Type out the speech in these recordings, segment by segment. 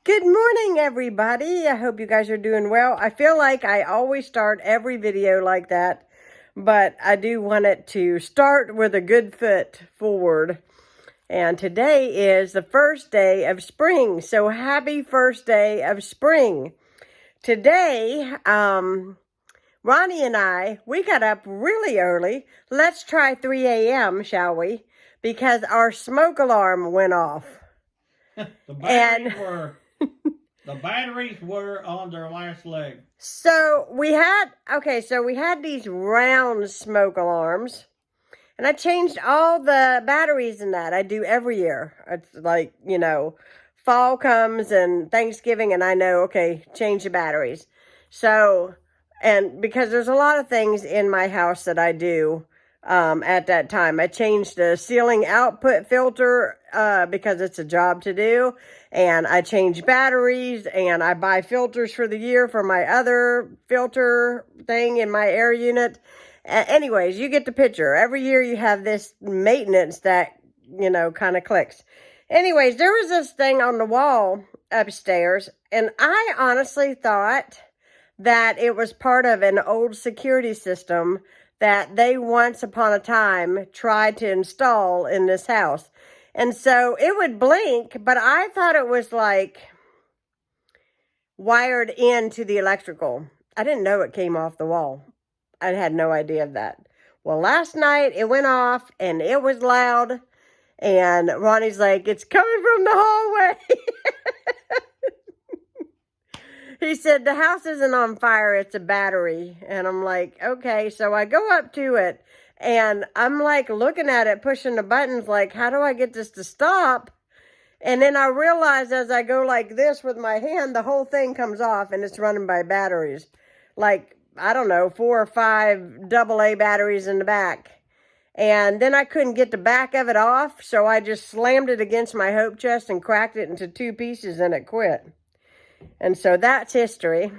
Good morning, everybody. I hope you guys are doing well. I feel like I always start every video like that, but I do want it to start with a good foot forward. And today is the first day of spring, so happy first day of spring. Today, Ronnie and I, we got up really early. Let's try 3 a.m., shall we? Because our smoke alarm went off. The batteries were on their last leg. So we had these round smoke alarms, and I changed all the batteries in that. I do every year. It's like, fall comes and Thanksgiving, and I know, okay, change the batteries. So, and because there's a lot of things in my house that I do at that time. I changed the ceiling output filter because it's a job to do. And I change batteries, and I buy filters for the year for my other filter thing in my air unit. Anyways, you get the picture. Every year you have this maintenance that, kind of clicks. Anyways, there was this thing on the wall upstairs, and I honestly thought that it was part of an old security system that they once upon a time tried to install in this house. And so it would blink, but I thought it was like wired into the electrical. I didn't know it came off the wall. I had no idea of that. Well, last night it went off and it was loud. And Ronnie's like, it's coming from the hallway. He said, the house isn't on fire, it's a battery. And I'm like, okay. So I go up to it. And I'm like looking at it, pushing the buttons, like, how do I get this to stop? And then I realize as I go like this with my hand, the whole thing comes off and it's running by batteries. Like, I don't know, 4 or 5 AA batteries in the back. And then I couldn't get the back of it off, so I just slammed it against my hope chest and cracked it into 2 pieces and it quit. And so that's history.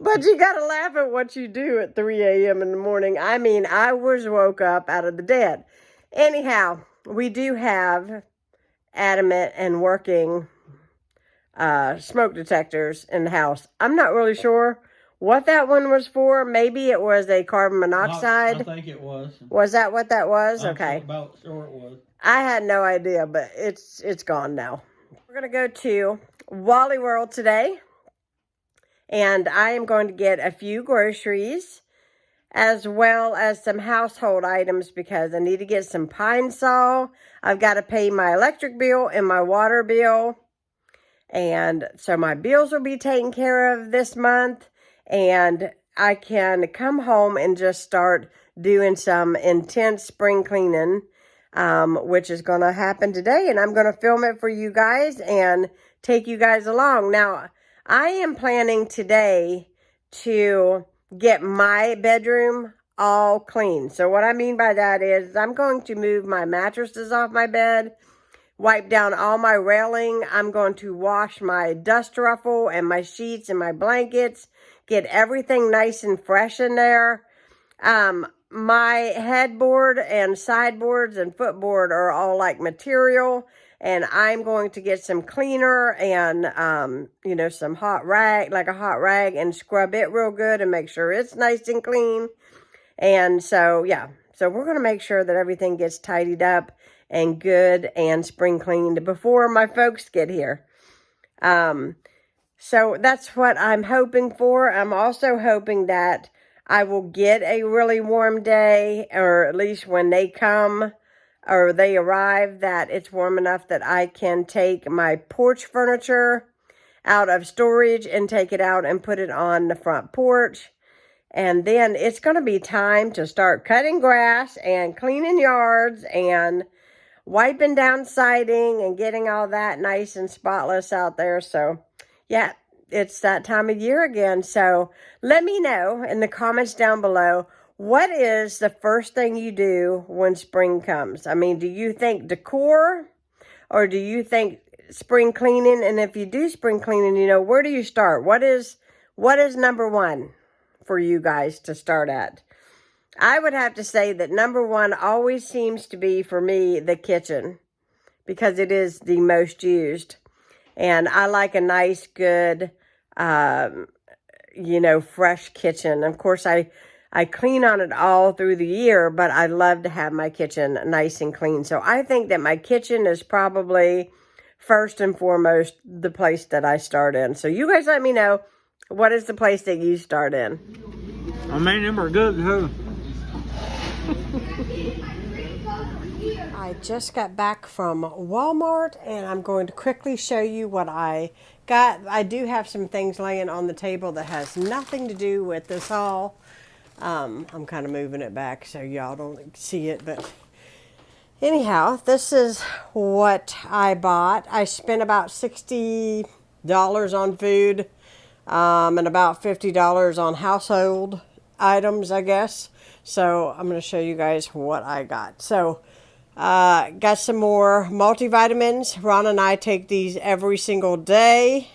But you got to laugh at what you do at 3 a.m. in the morning. I mean, I was woke up out of the dead. Anyhow, we do have adamant and working smoke detectors in the house. I'm not really sure what that one was for. Maybe it was a carbon monoxide. I think it was. Was that what that was? I'm okay. About sure it was. I had no idea, but it's gone now. We're going to go to Wally World today. And I am going to get a few groceries as well as some household items because I need to get some pine saw. I've got to pay my electric bill and my water bill. And so my bills will be taken care of this month. And I can come home and just start doing some intense spring cleaning, which is going to happen today. And I'm going to film it for you guys and take you guys along. Now, I am planning today to get my bedroom all clean. So what I mean by that is I'm going to move my mattresses off my bed, wipe down all my railing. I'm going to wash my dust ruffle and my sheets and my blankets, get everything nice and fresh in there. My headboard and sideboards and footboard are all like material. And I'm going to get some cleaner and, some hot rag, like a hot rag, and scrub it real good and make sure it's nice and clean. And so, yeah. So we're going to make sure that everything gets tidied up and good and spring cleaned before my folks get here. So that's what I'm hoping for. I'm also hoping that I will get a really warm day, or at least when they come or they arrive, that it's warm enough that I can take my porch furniture out of storage and take it out and put it on the front porch. And then it's going to be time to start cutting grass and cleaning yards and wiping down siding and getting all that nice and spotless out there. So, yeah, it's that time of year again. So let me know in the comments down below, what is the first thing you do when spring comes? I mean, do you think decor or do you think spring cleaning? And if you do spring cleaning, where do you start? What is number one for you guys to start at? I would have to say that number one always seems to be, for me, the kitchen, because it is the most used. And I like a nice, good, you know, fresh kitchen. Of course, I clean on it all through the year, but I love to have my kitchen nice and clean. So I think that my kitchen is probably first and foremost the place that I start in. So you guys let me know, what is the place that you start in? I mean, them are good too. I just got back from Walmart and I'm going to quickly show you what I got. I do have some things laying on the table that has nothing to do with this haul. I'm kind of moving it back so y'all don't see it, but anyhow, this is what I bought. I spent about $60 on food and about $50 on household items, I guess. So I'm going to show you guys what I got. So got some more multivitamins. Ron and I take these every single day.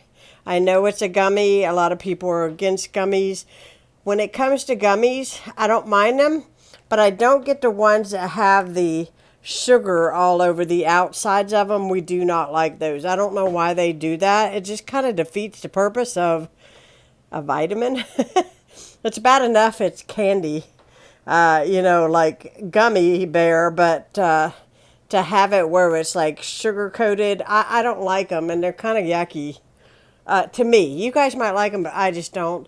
I know it's a gummy. A lot of people are against gummies. When it comes to gummies, I don't mind them, but I don't get the ones that have the sugar all over the outsides of them. We do not like those. I don't know why they do that. It just kind of defeats the purpose of a vitamin. It's bad enough it's candy, you know, like gummy bear, but to have it where it's like sugar coated, I don't like them, and they're kind of yucky to me. You guys might like them, but I just don't.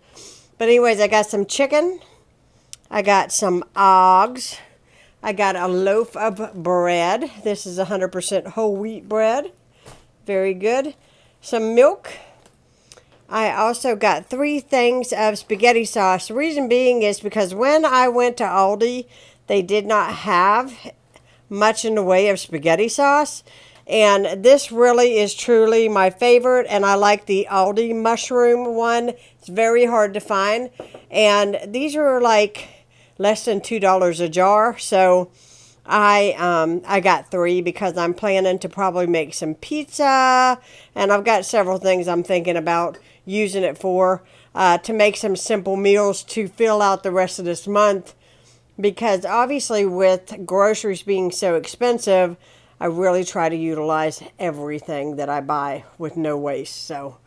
But anyways, I got some chicken. I got some eggs. I got a loaf of bread. This is 100% whole wheat bread. Very good. Some milk. I also got 3 things of spaghetti sauce. The reason being is because when I went to Aldi, they did not have much in the way of spaghetti sauce. And this really is truly my favorite. And I like the Aldi mushroom one. It's very hard to find. And these are like less than $2 a jar. So I got 3 because I'm planning to probably make some pizza. And I've got several things I'm thinking about using it for, to make some simple meals to fill out the rest of this month. Because obviously with groceries being so expensive, I really try to utilize everything that I buy with no waste. So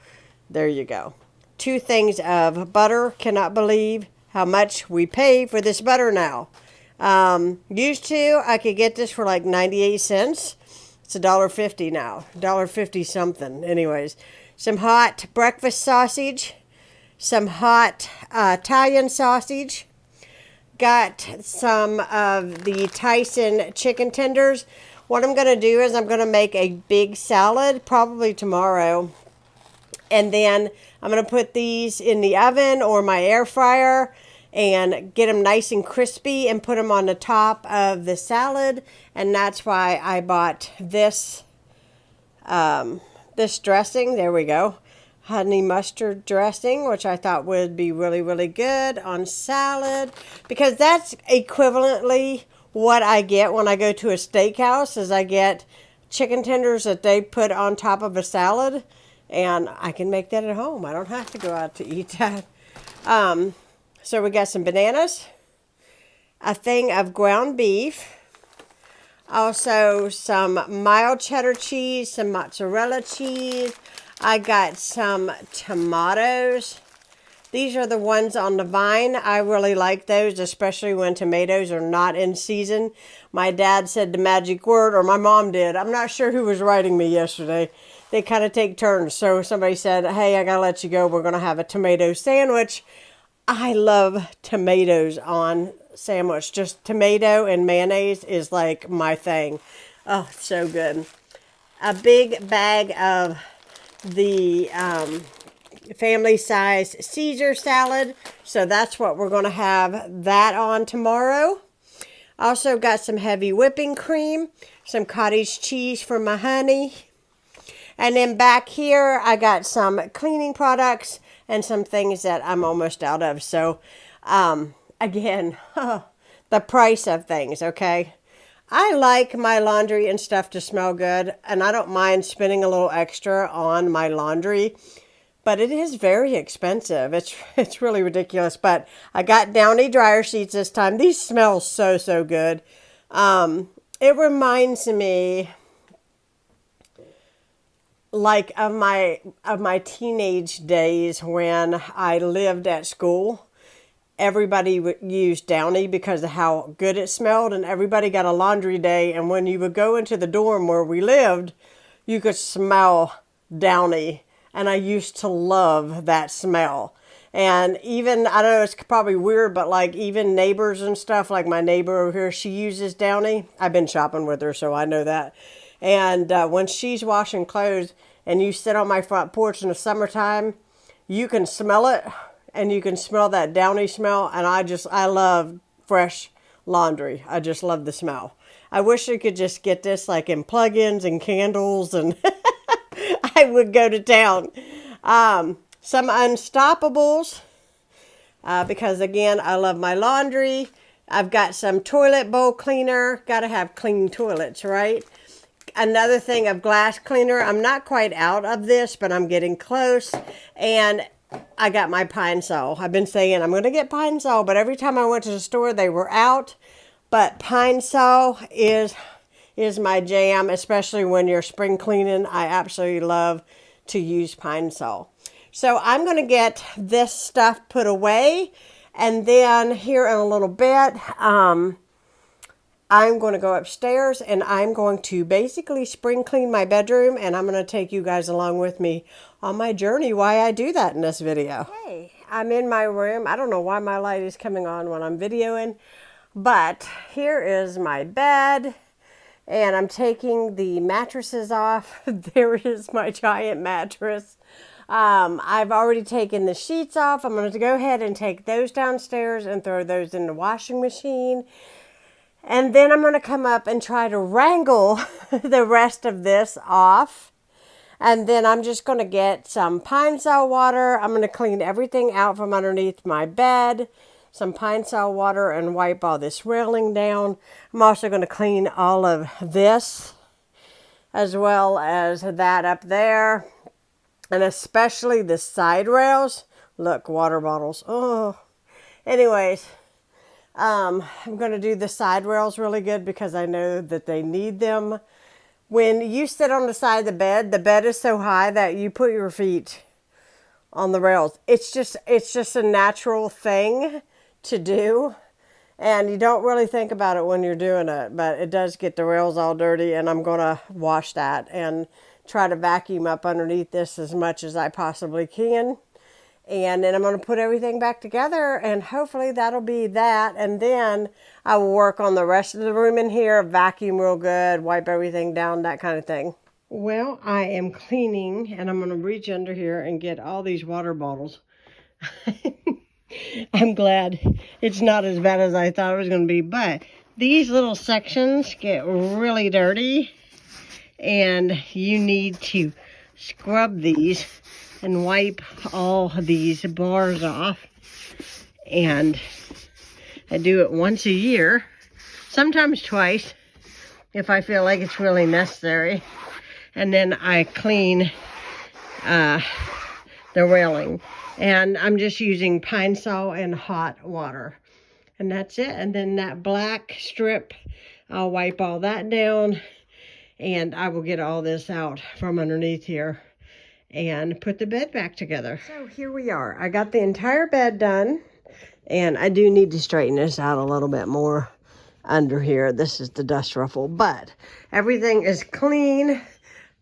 there you go. 2 things of butter. Cannot believe how much we pay for this butter now. Used to, I could get this for like 98 cents. It's $1.50 now. $1.50 something. Anyways, some hot breakfast sausage. Some hot Italian sausage. Got some of the Tyson chicken tenders. What I'm going to do is I'm going to make a big salad, probably tomorrow. And then I'm going to put these in the oven or my air fryer and get them nice and crispy and put them on the top of the salad. And that's why I bought this, this dressing. There we go. Honey mustard dressing, which I thought would be really, really good on salad. Because that's equivalently what I get when I go to a steakhouse, is I get chicken tenders that they put on top of a salad, and I can make that at home. I don't have to go out to eat that. So we got some bananas, a thing of ground beef, also some mild cheddar cheese, some mozzarella cheese. I got some tomatoes. These are the ones on the vine. I really like those, especially when tomatoes are not in season. My dad said the magic word, or my mom did. I'm not sure who was writing me yesterday. They kind of take turns. So somebody said, hey, I got to let you go. We're going to have a tomato sandwich. I love tomatoes on sandwich. Just tomato and mayonnaise is like my thing. Oh, so good. A big bag of the family size Caesar salad. So that's what we're going to have that on tomorrow. Also got some heavy whipping cream, some cottage cheese for my honey. And then back here, I got some cleaning products and some things that I'm almost out of. So, again, the price of things, okay? I like my laundry and stuff to smell good, and I don't mind spending a little extra on my laundry, but it is very expensive. It's really ridiculous, but I got Downy dryer sheets this time. These smell so, so good. It reminds me like of my teenage days when I lived at school, everybody would use Downy because of how good it smelled, and everybody got a laundry day. And when you would go into the dorm where we lived, you could smell Downy, and I used to love that smell. And even, I don't know, it's probably weird, but like even neighbors and stuff, like my neighbor over here, she uses Downy. I've been shopping with her, so I know that. And when she's washing clothes and you sit on my front porch in the summertime, you can smell it, and you can smell that Downy smell. And I love fresh laundry. I just love the smell. I wish I could just get this like in plug-ins and candles, and I would go to town. Some Unstoppables, because again, I love my laundry. I've got some toilet bowl cleaner. Got to have clean toilets, right? Another thing of glass cleaner. I'm not quite out of this, but I'm getting close. And I got my Pine Sol. I've been saying I'm going to get Pine Sol, but every time I went to the store, they were out. But Pine Sol is my jam, especially when you're spring cleaning. I absolutely love to use Pine Sol. So I'm going to get this stuff put away, and then here in a little bit, I'm going to go upstairs and I'm going to basically spring clean my bedroom, and I'm going to take you guys along with me on my journey why I do that in this video. Hey, I'm in my room. I don't know why my light is coming on when I'm videoing, but here is my bed, and I'm taking the mattresses off. There is my giant mattress. I've already taken the sheets off. I'm going to go ahead and take those downstairs and throw those in the washing machine. And then I'm going to come up and try to wrangle the rest of this off. And then I'm just going to get some Pine Sol water. I'm going to clean everything out from underneath my bed. Some Pine Sol water and wipe all this railing down. I'm also going to clean all of this as well as that up there. And especially the side rails. Look, water bottles. Oh. Anyways, I'm going to do the side rails really good because I know that they need them. When you sit on the side of the bed is so high that you put your feet on the rails. It's just a natural thing to do. And you don't really think about it when you're doing it. But it does get the rails all dirty, and I'm going to wash that and try to vacuum up underneath this as much as I possibly can. And then I'm going to put everything back together, and hopefully that'll be that. And then I will work on the rest of the room in here, vacuum real good, wipe everything down, that kind of thing. Well, I am cleaning, and I'm going to reach under here and get all these water bottles. I'm glad it's not as bad as I thought it was going to be, but these little sections get really dirty. And you need to scrub these and wipe all these bars off. And I do it once a year, sometimes twice, if I feel like it's really necessary. And then I clean the railing. And I'm just using Pine Sol and hot water. And that's it. And then that black strip, I'll wipe all that down. And I will get all this out from underneath here and put the bed back together. So here we are. I got the entire bed done. And I do need to straighten this out a little bit more under here. This is the dust ruffle. But everything is clean.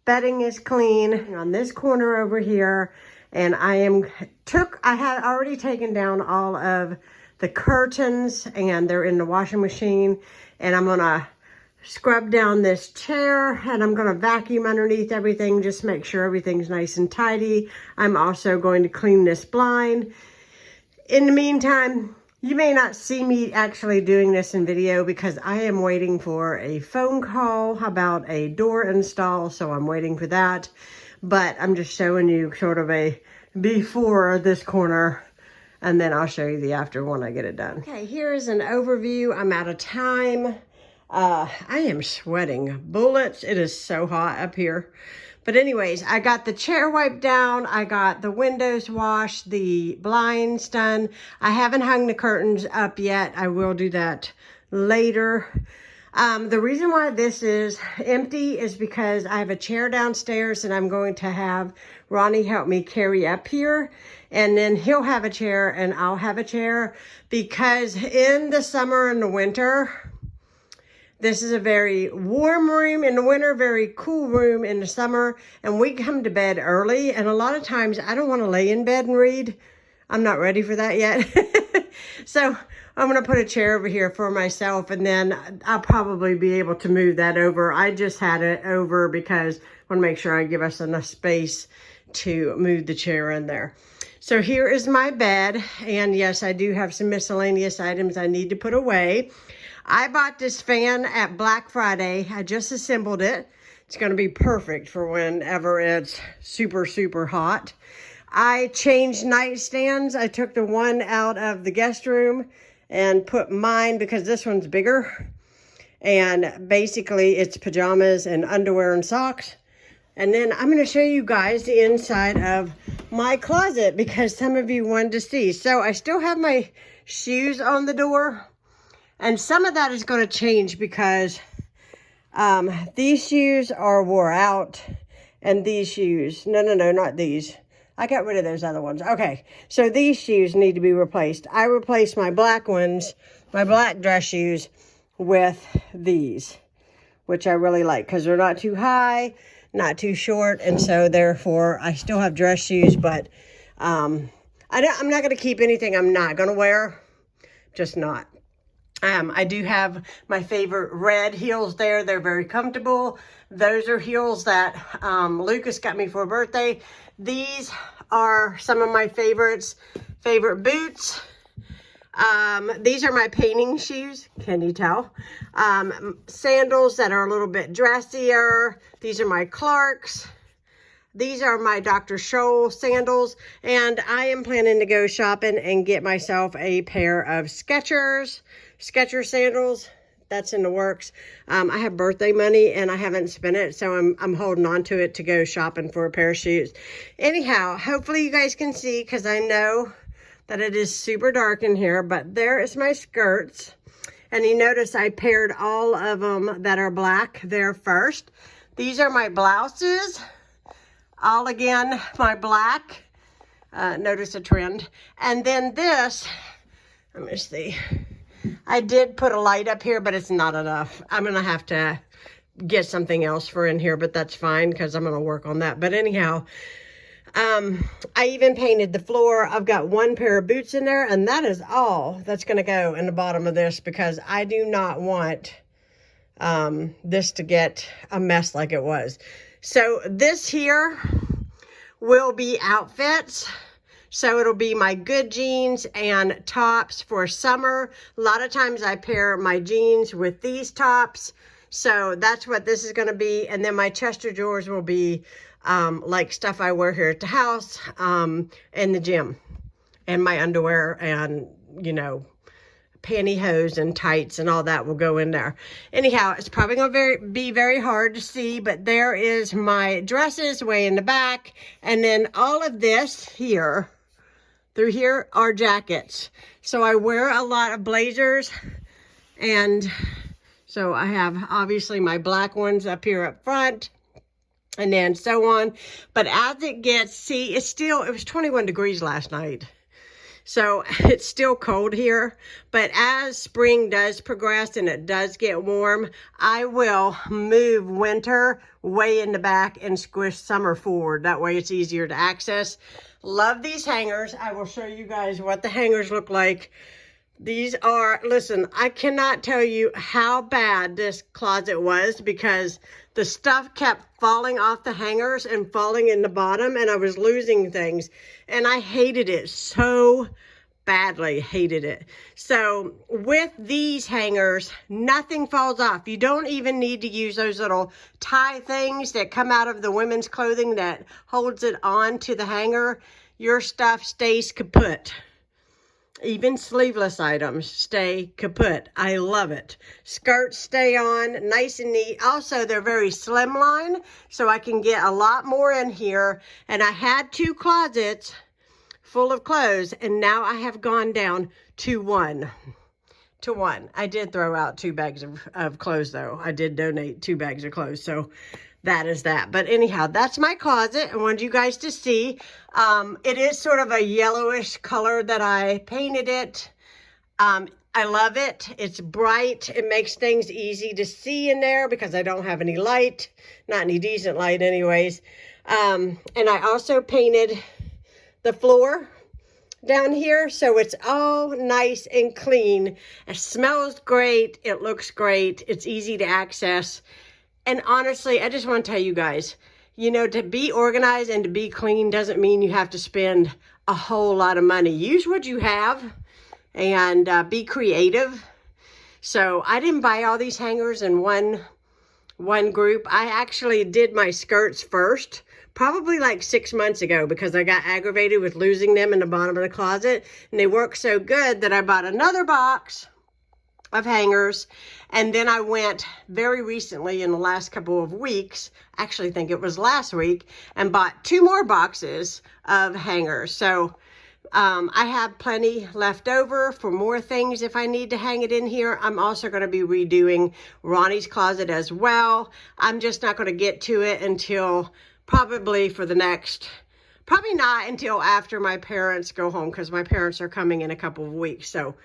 Bedding is clean. On this corner over here. And I had already taken down all of the curtains. And they're in the washing machine. And I'm going to scrub down this chair, and I'm going to vacuum underneath everything, just make sure everything's nice and tidy. I'm also going to clean this blind. In the meantime, you may not see me actually doing this in video because I am waiting for a phone call about a door install, so I'm waiting for that. But I'm just showing you sort of a before this corner, and then I'll show you the after when I get it done. Okay, here's an overview. I'm out of time. I am sweating bullets. It is so hot up here. But anyways, I got the chair wiped down. I got the windows washed, the blinds done. I haven't hung the curtains up yet. I will do that later. The reason why this is empty is because I have a chair downstairs and I'm going to have Ronnie help me carry up here. And then he'll have a chair and I'll have a chair, because in the summer and the winter, this is a very warm room in the winter, very cool room in the summer. And we come to bed early, and a lot of times I don't want to lay in bed and read. I'm not ready for that yet. So I'm going to put a chair over here for myself, and then I'll probably be able to move that over. I just had it over because I want to make sure I give us enough space to move the chair in there. So here is my bed, and yes, I do have some miscellaneous items I need to put away. I bought this fan at Black Friday. I just assembled it. It's going to be perfect for whenever it's super, super hot. I changed nightstands. I took the one out of the guest room and put mine, because this one's bigger. And basically it's pajamas and underwear and socks. And then I'm going to show you guys the inside of my closet, because some of you wanted to see. So I still have my shoes on the door. And some of that is going to change because these shoes are wore out. And these shoes, no, not these. I got rid of those other ones. Okay, so these shoes need to be replaced. I replaced my black ones, my black dress shoes, with these, which I really like because they're not too high, not too short, and so therefore I still have dress shoes, but I'm not going to keep anything I'm not going to wear, just not. I do have my favorite red heels there. They're very comfortable. Those are heels that Lucas got me for a birthday. These are some of my favorite boots. These are my painting shoes. Can you tell? Sandals that are a little bit dressier. These are my Clarks. These are my Dr. Scholl sandals. And I am planning to go shopping and get myself a pair of Skechers sandals. That's in the works. I have birthday money and I haven't spent it, so I'm holding on to it to go shopping for a pair of shoes. Anyhow, hopefully you guys can see, because I know that it is super dark in here, but there is my skirts. And you notice I paired all of them that are black there first. These are my blouses. All again, my black. Notice a trend. And then this, let me see. I did put a light up here, but it's not enough. I'm going to have to get something else for in here, but that's fine because I'm going to work on that. But anyhow, I even painted the floor. I've got one pair of boots in there, and that is all that's going to go in the bottom of this, because I do not want this to get a mess like it was. So this here will be outfits. So it'll be my good jeans and tops for summer. A lot of times I pair my jeans with these tops. So that's what this is going to be. And then my Chester drawers will be like stuff I wear here at the house, in the gym. And my underwear and, you know, pantyhose and tights and all that will go in there. Anyhow, it's probably going to be very hard to see, but there is my dresses way in the back. And then all of this here, through here, are jackets. So I wear a lot of blazers, and so I have obviously my black ones up here up front, and then so on. But as it gets, see, it was 21 degrees last night. So it's still cold here, but as spring does progress and it does get warm, I will move winter way in the back and squish summer forward. That way it's easier to access. Love these hangers. I will show you guys what the hangers look like. These are, listen, I cannot tell you how bad this closet was, because the stuff kept falling off the hangers and falling in the bottom, and I was losing things, and I hated it so badly, hated it. So with these hangers, nothing falls off. You don't even need to use those little tie things that come out of the women's clothing that holds it on to the hanger. Your stuff stays kaput. Even sleeveless items stay kaput. I love it. Skirts stay on nice and neat. Also, they're very slimline, so I can get a lot more in here. And I had 2 closets full of clothes, and now I have gone down to 1. to 1. I did throw out 2 bags of clothes though. I did donate 2 bags of clothes. So that is that. But anyhow, that's my closet. I wanted you guys to see. It is sort of a yellowish color that I painted it. I love it. It's bright. It makes things easy to see in there because I don't have any light, not any decent light anyways. And I also painted the floor down here, so it's all nice and clean. It smells great. It looks great. It's easy to access. And honestly, I just want to tell you guys, you know, to be organized and to be clean doesn't mean you have to spend a whole lot of money. Use what you have and be creative. So I didn't buy all these hangers in one group. I actually did my skirts first, probably like 6 months ago, because I got aggravated with losing them in the bottom of the closet. And they worked so good that I bought another box of hangers. And then I went very recently in the last couple of weeks, actually think it was last week, and bought 2 more boxes of hangers. So I have plenty left over for more things if I need to hang it in here. I'm also going to be redoing Ronnie's closet as well. I'm just not going to get to it until probably not until after my parents go home, because my parents are coming in a couple of weeks. So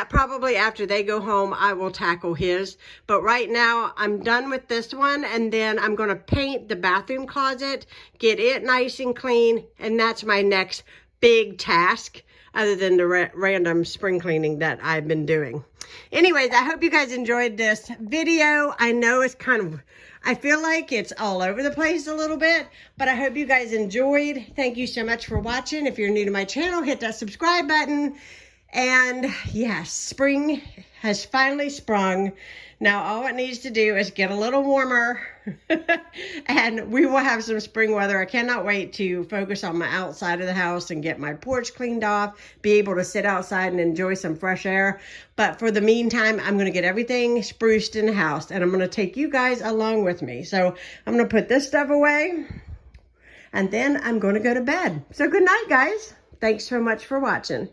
probably after they go home, I will tackle his. But right now, I'm done with this one. And then I'm going to paint the bathroom closet, get it nice and clean. And that's my next big task, other than the random spring cleaning that I've been doing. Anyways, I hope you guys enjoyed this video. I know it's I feel like it's all over the place a little bit, but I hope you guys enjoyed. Thank you so much for watching. If you're new to my channel, hit that subscribe button. And yes, spring has finally sprung. Now all it needs to do is get a little warmer and we will have some spring weather. I cannot wait to focus on my outside of the house and get my porch cleaned off, be able to sit outside and enjoy some fresh air. But for the meantime, I'm going to get everything spruced in the house, and I'm going to take you guys along with me. So I'm going to put this stuff away, and then I'm going to go to bed. So good night, guys. Thanks so much for watching.